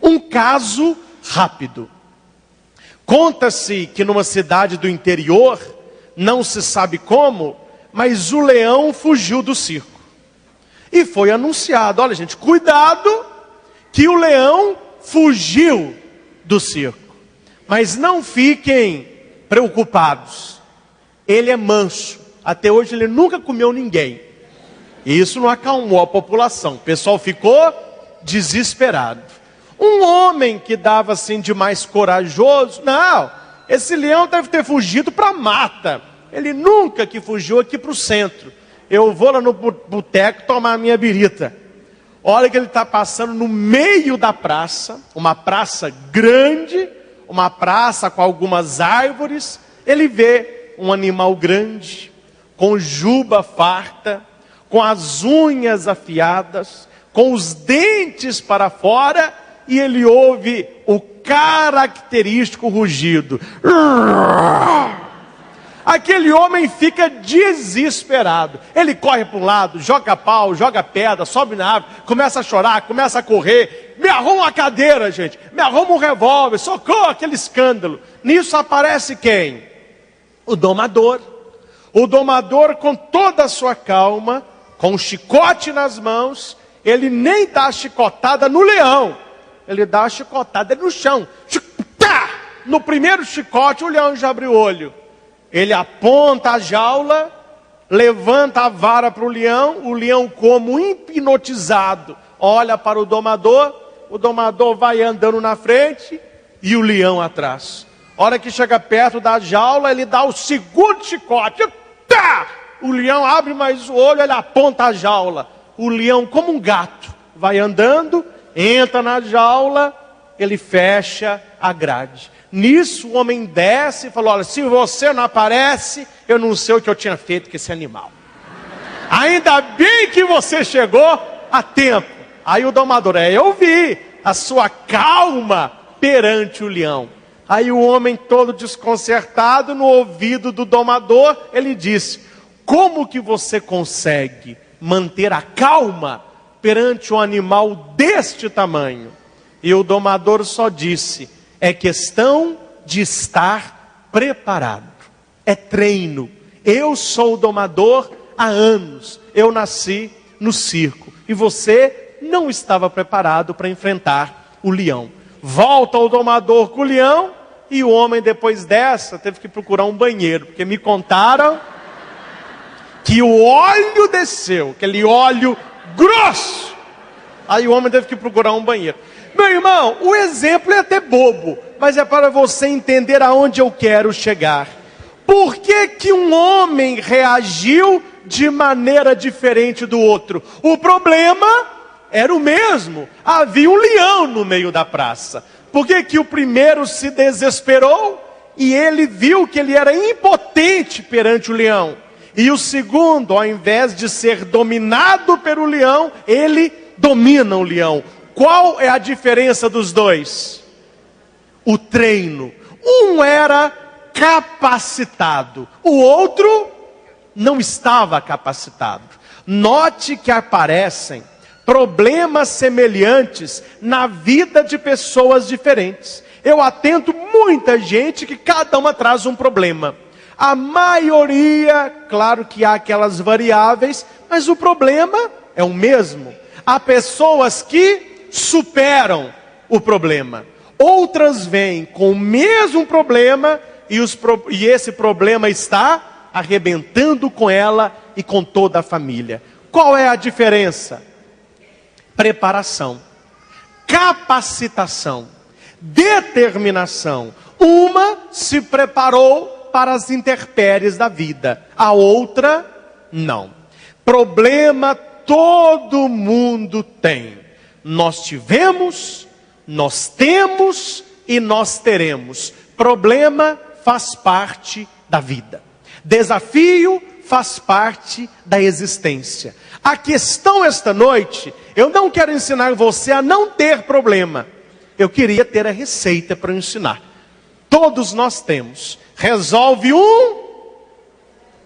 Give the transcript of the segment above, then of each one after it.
Um caso rápido. Conta-se que numa cidade do interior, não se sabe como, mas o leão fugiu do circo. E foi anunciado, olha gente, cuidado que o leão fugiu do circo. Mas não fiquem preocupados, ele é manso, até hoje ele nunca comeu ninguém. E isso não acalmou a população, o pessoal ficou desesperado. Um homem que dava assim de mais corajoso, não, esse leão deve ter fugido para a mata. Ele nunca que fugiu aqui para o centro. Eu vou lá no boteco tomar a minha birita. Olha que ele está passando no meio da praça, uma praça grande, uma praça com algumas árvores. Ele vê um animal grande, com juba farta, com as unhas afiadas, com os dentes para fora, e ele ouve o característico rugido. Aquele homem fica desesperado. Ele corre para um lado, joga pau, joga pedra, sobe na árvore, começa a chorar, começa a correr. Me arruma uma cadeira, gente. Me arruma um revólver, socorro, aquele escândalo. Nisso aparece quem? O domador. O domador, com toda a sua calma, com um chicote nas mãos, ele nem dá a chicotada no leão. Ele dá a chicotada no chão. No primeiro chicote, o leão já abre o olho. Ele aponta a jaula, levanta a vara para o leão como hipnotizado, olha para o domador vai andando na frente e o leão atrás. Hora que chega perto da jaula, ele dá o segundo chicote. O leão abre mais o olho, ele aponta a jaula. O leão, como um gato, vai andando, entra na jaula, ele fecha a grade. Nisso o homem desce e falou, olha, se você não aparece, eu não sei o que eu tinha feito com esse animal. Ainda bem que você chegou a tempo. Aí o domador, eu vi a sua calma perante o leão. Aí o homem todo desconcertado, no ouvido do domador, ele disse, como que você consegue manter a calma perante um animal deste tamanho? E o domador só disse, é questão de estar preparado. É treino. Eu sou o domador há anos. Eu nasci no circo. E você não estava preparado para enfrentar o leão. Volta o domador com o leão. E o homem, depois dessa, teve que procurar um banheiro. Porque me contaram que o óleo desceu. Aquele óleo grosso. Aí o homem teve que procurar um banheiro. Meu irmão, o exemplo é até bobo, mas é para você entender aonde eu quero chegar. Por que que um homem reagiu de maneira diferente do outro? O problema era o mesmo. Havia um leão no meio da praça. Por que que o primeiro se desesperou e ele viu que ele era impotente perante o leão? E o segundo, ao invés de ser dominado pelo leão, ele domina o leão. Qual é a diferença dos dois? O treino. Um era capacitado, o outro não estava capacitado. Note que aparecem problemas semelhantes na vida de pessoas diferentes. Eu atendo muita gente que cada uma traz um problema. A maioria, claro que há aquelas variáveis, mas o problema é o mesmo. Há pessoas que superam o problema. Outras vêm com o mesmo problema e esse problema está arrebentando com ela e com toda a família. Qual é a diferença? Preparação, capacitação, determinação. Uma se preparou para as intempéries da vida, a outra não. Problema todo mundo tem. Nós tivemos, nós temos e nós teremos. Problema faz parte da vida. Desafio faz parte da existência. A questão esta noite, eu não quero ensinar você a não ter problema. Eu queria ter a receita para ensinar. Todos nós temos. Resolve um,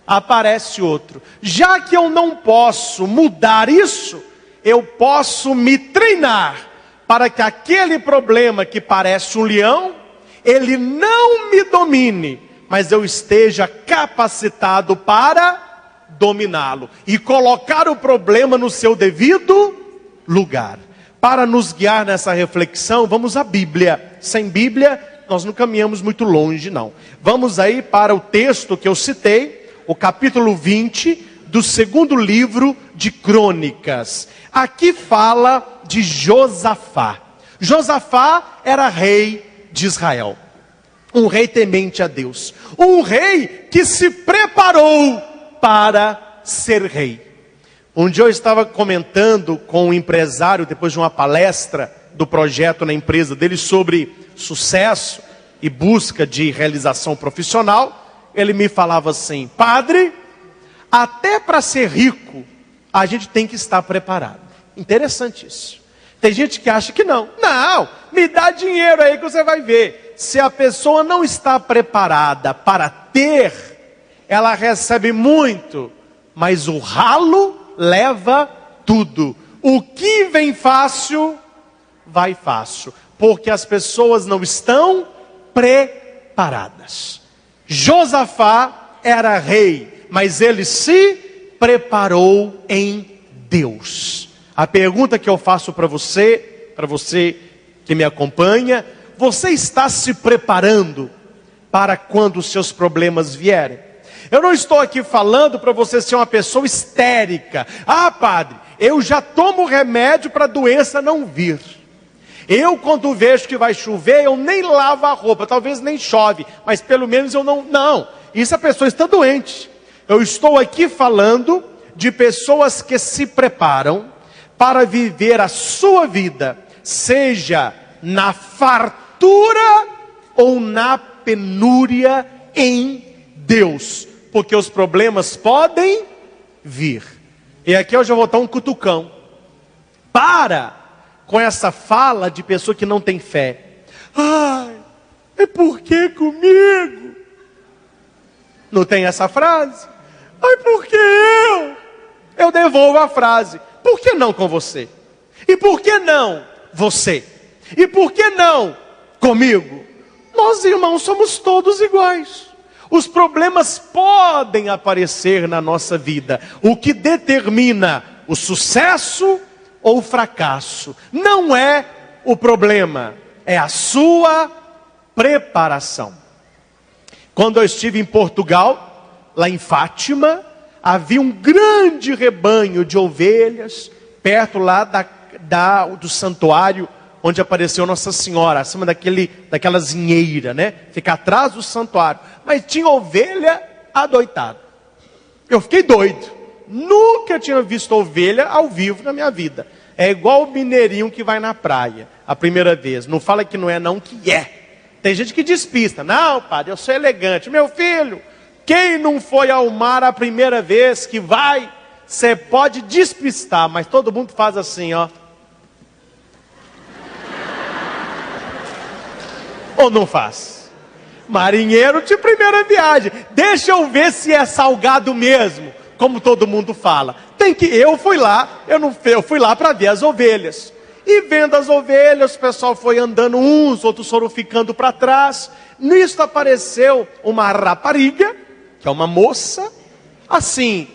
aparece outro. Já que eu não posso mudar isso, eu posso me treinar para que aquele problema que parece um leão, ele não me domine, mas eu esteja capacitado para dominá-lo e colocar o problema no seu devido lugar. Para nos guiar nessa reflexão, vamos à Bíblia. Sem Bíblia, nós não caminhamos muito longe, não. Vamos aí para o texto que eu citei, o capítulo 20 do segundo livro de Crônicas. Aqui fala de Josafá. Josafá era rei de Israel, um rei temente a Deus, um rei que se preparou para ser rei. Um dia eu estava comentando com um empresário, depois de uma palestra do projeto na empresa dele, sobre sucesso e busca de realização profissional. Ele me falava assim: padre, até para ser rico, a gente tem que estar preparado. Interessante isso. Tem gente que acha que não. Não, me dá dinheiro aí que você vai ver. Se a pessoa não está preparada para ter, ela recebe muito, mas o ralo leva tudo. O que vem fácil, vai fácil, porque as pessoas não estão preparadas. Josafá era rei, mas ele se preparou em Deus. A pergunta que eu faço para você que me acompanha: você está se preparando para quando os seus problemas vierem? Eu não estou aqui falando para você ser uma pessoa histérica. Ah, padre, eu já tomo remédio para a doença não vir. Eu, quando vejo que vai chover, eu nem lavo a roupa. Talvez nem chove, mas pelo menos eu não... Não, isso a pessoa está doente. Eu estou aqui falando de pessoas que se preparam para viver a sua vida, seja na fartura ou na penúria em Deus, porque os problemas podem vir. E aqui eu já vou dar um cutucão. Para com essa fala de pessoa que não tem fé. Ai, é porque comigo? Não tem essa frase? Ai, porque eu devolvo a frase. Por que não com você? E por que não você? E por que não comigo? Nós, irmãos, somos todos iguais. Os problemas podem aparecer na nossa vida. O que determina o sucesso ou o fracasso não é o problema, é a sua preparação. Quando eu estive em Portugal, lá em Fátima, havia um grande rebanho de ovelhas perto lá do santuário onde apareceu Nossa Senhora, acima daquela zinheira, né? Fica atrás do santuário. Mas tinha ovelha adoitada. Eu fiquei doido. Nunca tinha visto ovelha ao vivo na minha vida. É igual o mineirinho que vai na praia a primeira vez. Não fala que não é, não, que é. Tem gente que despista. Não, padre, eu sou elegante. Meu filho, quem não foi ao mar a primeira vez que vai, você pode despistar, mas todo mundo faz assim, ó. Ou não faz? Marinheiro de primeira viagem. Deixa eu ver se é salgado mesmo, como todo mundo fala. Eu fui lá para ver as ovelhas. E vendo as ovelhas, o pessoal foi andando uns, outros foram ficando para trás. Nisso apareceu uma rapariga, que é uma moça. Assim,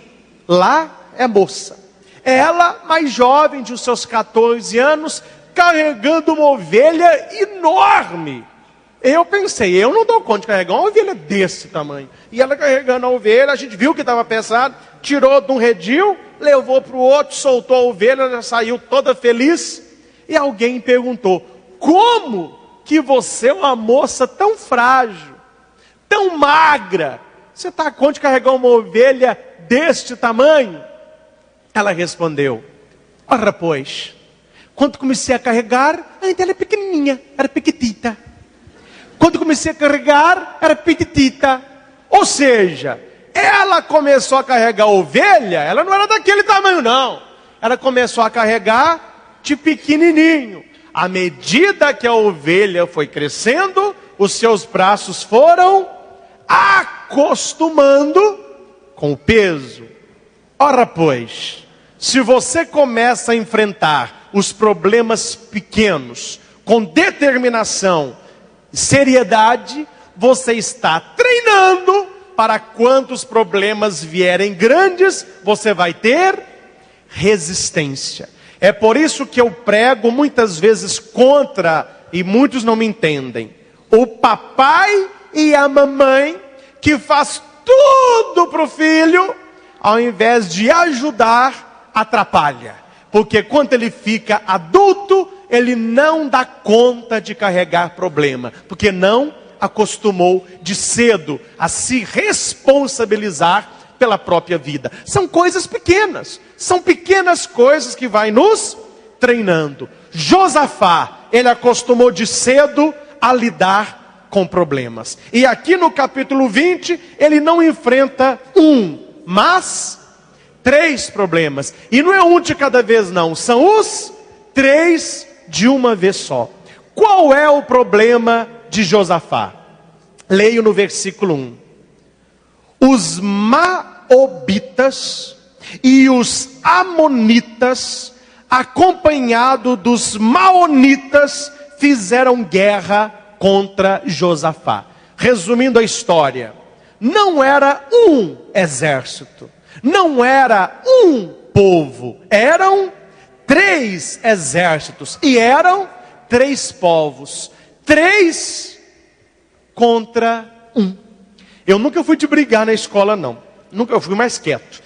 lá é moça. Ela, mais jovem, de os seus 14 anos, carregando uma ovelha enorme. Eu pensei, eu não dou conta de carregar uma ovelha desse tamanho. E ela carregando a ovelha, a gente viu que estava pesado, tirou de um redil, levou para o outro, soltou a ovelha, ela saiu toda feliz. E alguém perguntou: como que você é uma moça tão frágil, tão magra, você está a conta de carregar uma ovelha deste tamanho? Ela respondeu: ora pois, quando comecei a carregar, ainda ela é pequenininha, era pequitita. Quando comecei a carregar, era petitita. Ou seja, ela começou a carregar a ovelha, ela não era daquele tamanho não. Ela começou a carregar de pequenininho. À medida que a ovelha foi crescendo, os seus braços foram acostumando com o peso. Ora pois, se você começa a enfrentar os problemas pequenos com determinação e seriedade, você está treinando para quando os problemas vierem grandes, você vai ter resistência. É por isso que eu prego muitas vezes contra, e muitos não me entendem, o papai e a mamãe que faz tudo para o filho, ao invés de ajudar, atrapalha. Porque quando ele fica adulto, ele não dá conta de carregar problema, porque não acostumou de cedo a se responsabilizar pela própria vida. São coisas pequenas, são pequenas coisas que vai nos treinando. Josafá, ele acostumou de cedo a lidar com problemas. E aqui no capítulo 20, ele não enfrenta mas 3 problemas. E não é um de cada vez não, são os 3 de uma vez só. Qual é o problema de Josafá? Leio no versículo 1. Os Moabitas e os Amonitas, acompanhado dos Maonitas, fizeram guerra contra Josafá. Resumindo a história, não era um exército, não era um povo, eram 3 exércitos e eram 3 povos, 3 contra 1. Eu nunca fui de brigar na escola não, eu fui mais quieto.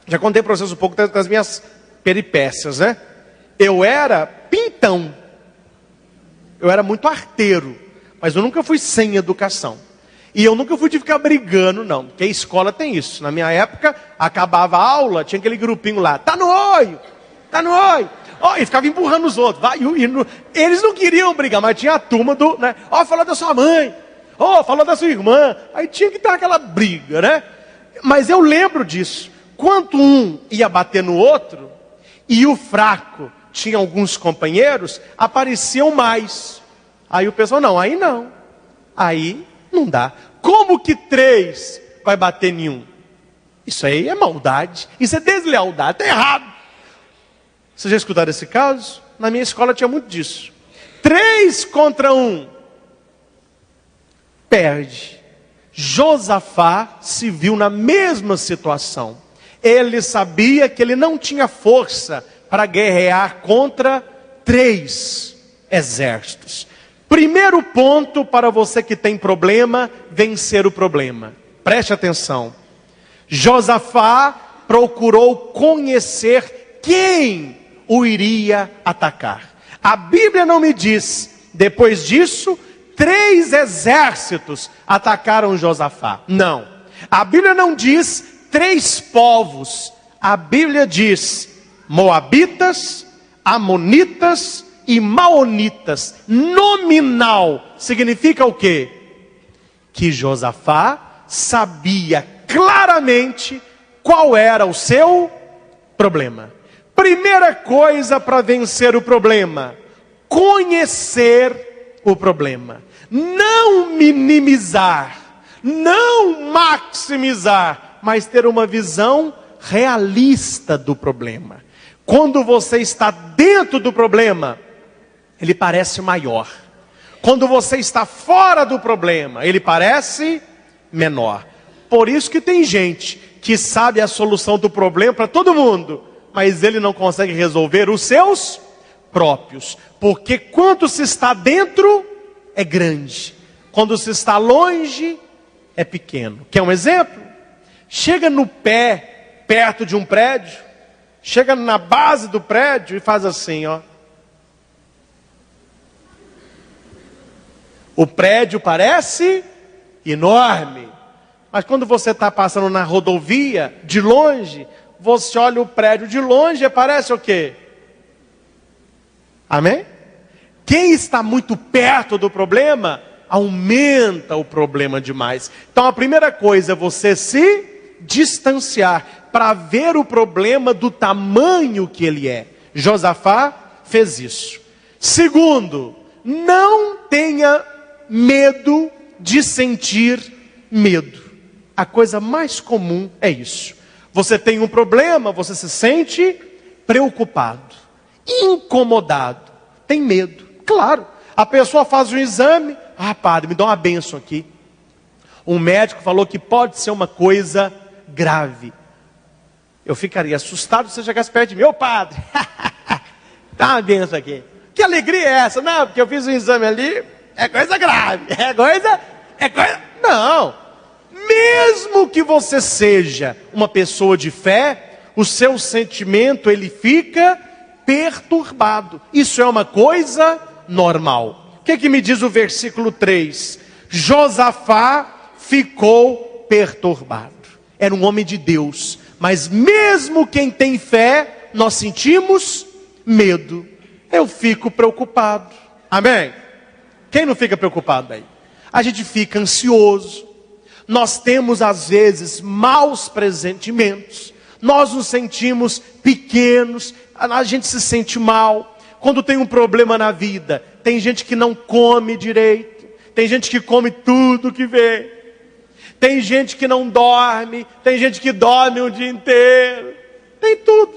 Já contei para vocês um pouco das minhas peripécias, né? Eu era pintão, eu era muito arteiro, mas eu nunca fui sem educação. E eu nunca fui de ficar brigando não, porque a escola tem isso. Na minha época, acabava a aula, tinha aquele grupinho lá, tá no olho, e ficava empurrando os outros. Eles não queriam brigar, mas tinha a turma do, né? Falou da sua mãe, falou da sua irmã. Aí tinha que estar aquela briga, né? Mas eu lembro disso. Quando um ia bater no outro, e o fraco tinha alguns companheiros, apareciam mais. Aí o pessoal, aí não dá. Como que 3 vai bater em 1? Isso aí é maldade, isso é deslealdade, está errado. Vocês já escutaram esse caso? Na minha escola tinha muito disso. 3 contra 1, perde. Josafá se viu na mesma situação. Ele sabia que ele não tinha força para guerrear contra 3 exércitos. Primeiro ponto para você que tem problema, vencer o problema. Preste atenção. Josafá procurou conhecer quem o iria atacar. A Bíblia não me diz, depois disso, 3 exércitos atacaram Josafá. Não. A Bíblia não diz 3 povos. A Bíblia diz Moabitas, Amonitas e Maonitas. Nominal. Significa o quê? Que Josafá sabia claramente qual era o seu problema. Primeira coisa para vencer o problema: conhecer o problema. Não minimizar, não maximizar, mas ter uma visão realista do problema. Quando você está dentro do problema, ele parece maior. Quando você está fora do problema, ele parece menor. Por isso que tem gente que sabe a solução do problema para todo mundo, mas ele não consegue resolver os seus próprios. Porque quando se está dentro, é grande. Quando se está longe, é pequeno. Quer um exemplo? Chega no pé, perto de um prédio, chega na base do prédio e faz assim, ó. O prédio parece enorme, mas quando você está passando na rodovia, de longe, você olha o prédio de longe e parece o quê? Amém? Quem está muito perto do problema, aumenta o problema demais. Então a primeira coisa é você se distanciar para ver o problema do tamanho que ele é. Josafá fez isso. Segundo, não tenha medo de sentir medo. A coisa mais comum é isso. Você tem um problema, você se sente preocupado, incomodado, tem medo. Claro, a pessoa faz um exame, padre, me dá uma bênção aqui. Um médico falou que pode ser uma coisa grave. Eu ficaria assustado se você chegasse perto de mim. Ô padre, dá uma bênção aqui. Que alegria é essa? Não, porque eu fiz um exame ali, é coisa grave, é coisa... Não, mesmo que você seja uma pessoa de fé, o seu sentimento, ele fica perturbado. Isso é uma coisa normal. O que me diz o versículo 3? Josafá ficou perturbado. Era um homem de Deus, mas mesmo quem tem fé, nós sentimos medo. Eu fico preocupado. Amém? Quem não fica preocupado aí? A gente fica ansioso. Nós temos às vezes maus pressentimentos. Nós nos sentimos pequenos. A gente se sente mal. Quando tem um problema na vida, tem gente que não come direito. Tem gente que come tudo que vê. Tem gente que não dorme. Tem gente que dorme o dia inteiro. Tem tudo.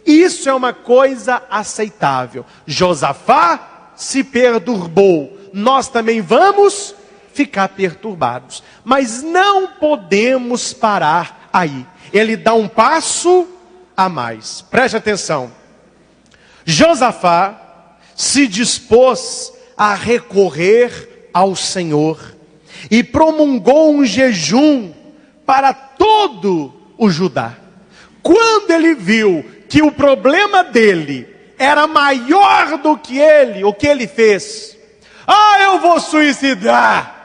Isso é uma coisa aceitável. Josafá se perturbou. Nós também vamos ficar perturbados. Mas não podemos parar aí. Ele dá um passo a mais. Preste atenção. Josafá se dispôs a recorrer ao Senhor e promulgou um jejum para todo o Judá. Quando ele viu que o problema dele era maior do que ele, o que ele fez? Eu vou suicidar.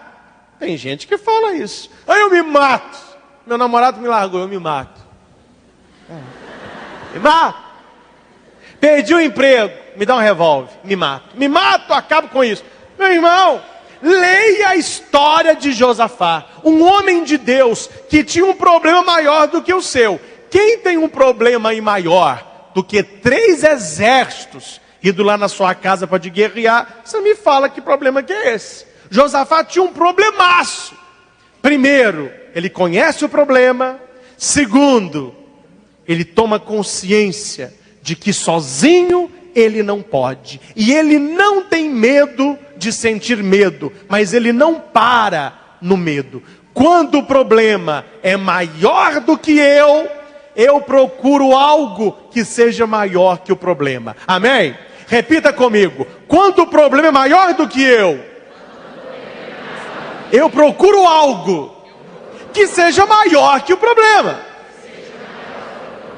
Tem gente que fala isso. Eu me mato. Meu namorado me largou, eu me mato. Me mato. Perdi o emprego, me dá um revólver, me mato. Me mato, acabo com isso. Meu irmão, leia a história de Josafá. Um homem de Deus que tinha um problema maior do que o seu. Quem tem um problema aí maior do que 3 exércitos indo lá na sua casa para te guerrear? Você me fala que problema que é esse? Josafá tinha um problemaço. Primeiro, ele conhece o problema. Segundo, ele toma consciência de que sozinho ele não pode. E ele não tem medo de sentir medo, mas ele não para no medo. Quando o problema é maior do que eu procuro algo que seja maior que o problema. Amém? Repita comigo. Quando o problema é maior do que eu procuro algo que seja maior que o problema.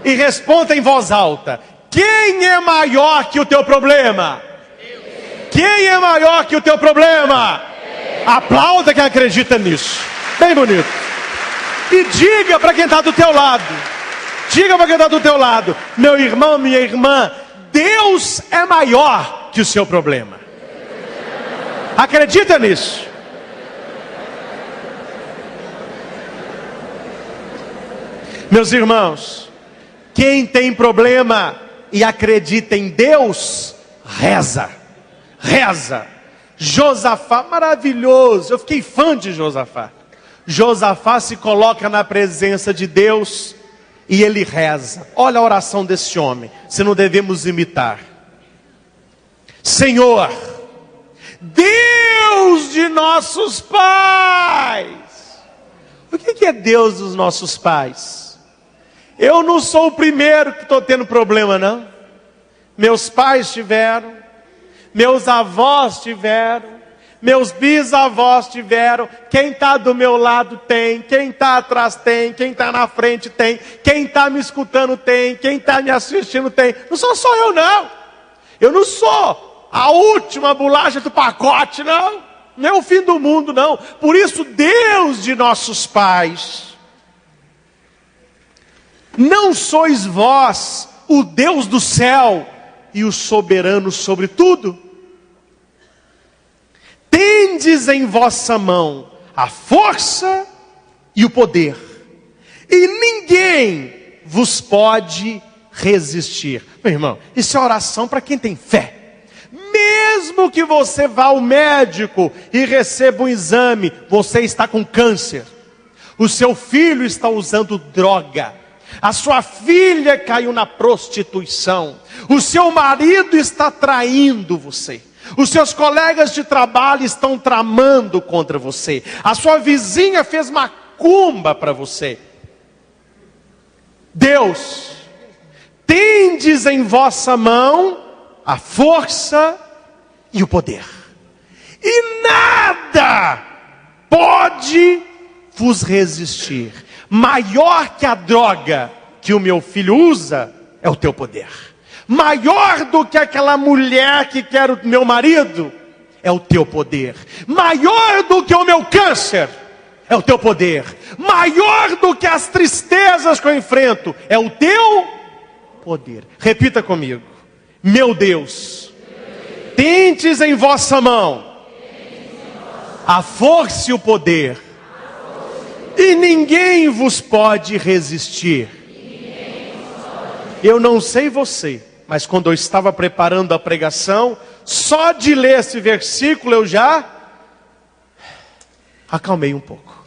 E responda em voz alta. Quem é maior que o teu problema? Quem é maior que o teu problema? Aplauda quem acredita nisso. Bem bonito. E diga para quem está do teu lado. Diga para quem está do teu lado. Meu irmão, minha irmã, Deus é maior que o seu problema. Acredita nisso. Meus irmãos, quem tem problema e acredita em Deus, reza. Reza. Josafá, maravilhoso. Eu fiquei fã de Josafá. Josafá se coloca na presença de Deus e ele reza. Olha a oração desse homem. Se não devemos imitar. Senhor, Deus de nossos pais. O que é Deus dos nossos pais? Eu não sou o primeiro que estou tendo problema, não. Meus pais tiveram, meus avós tiveram, meus bisavós tiveram. Quem está do meu lado tem, quem está atrás tem, quem está na frente tem, quem está me escutando tem, quem está me assistindo tem. Não sou só eu, não. Eu não sou a última bolacha do pacote, não. Não é o fim do mundo, não. Por isso, Deus de nossos pais, não sois vós o Deus do céu e o soberano sobre tudo? Tendes em vossa mão a força e o poder, e ninguém vos pode resistir. Meu irmão, isso é oração para quem tem fé. Mesmo que você vá ao médico e receba um exame, você está com câncer, o seu filho está usando droga, A sua filha caiu na prostituição. O seu marido está traindo você. Os seus colegas de trabalho estão tramando contra você. A sua vizinha fez macumba para você. Deus, tendes em vossa mão a força e o poder. E nada pode vos resistir. Maior que a droga que o meu filho usa é o teu poder. Maior do que aquela mulher que quer o meu marido é o teu poder. Maior do que o meu câncer é o teu poder. Maior do que as tristezas que eu enfrento é o teu poder. Repita comigo. Meu Deus, tendes em vossa mão a força e o poder, e ninguém vos pode resistir. Eu não sei você, mas quando eu estava preparando a pregação, só de ler esse versículo eu já acalmei um pouco.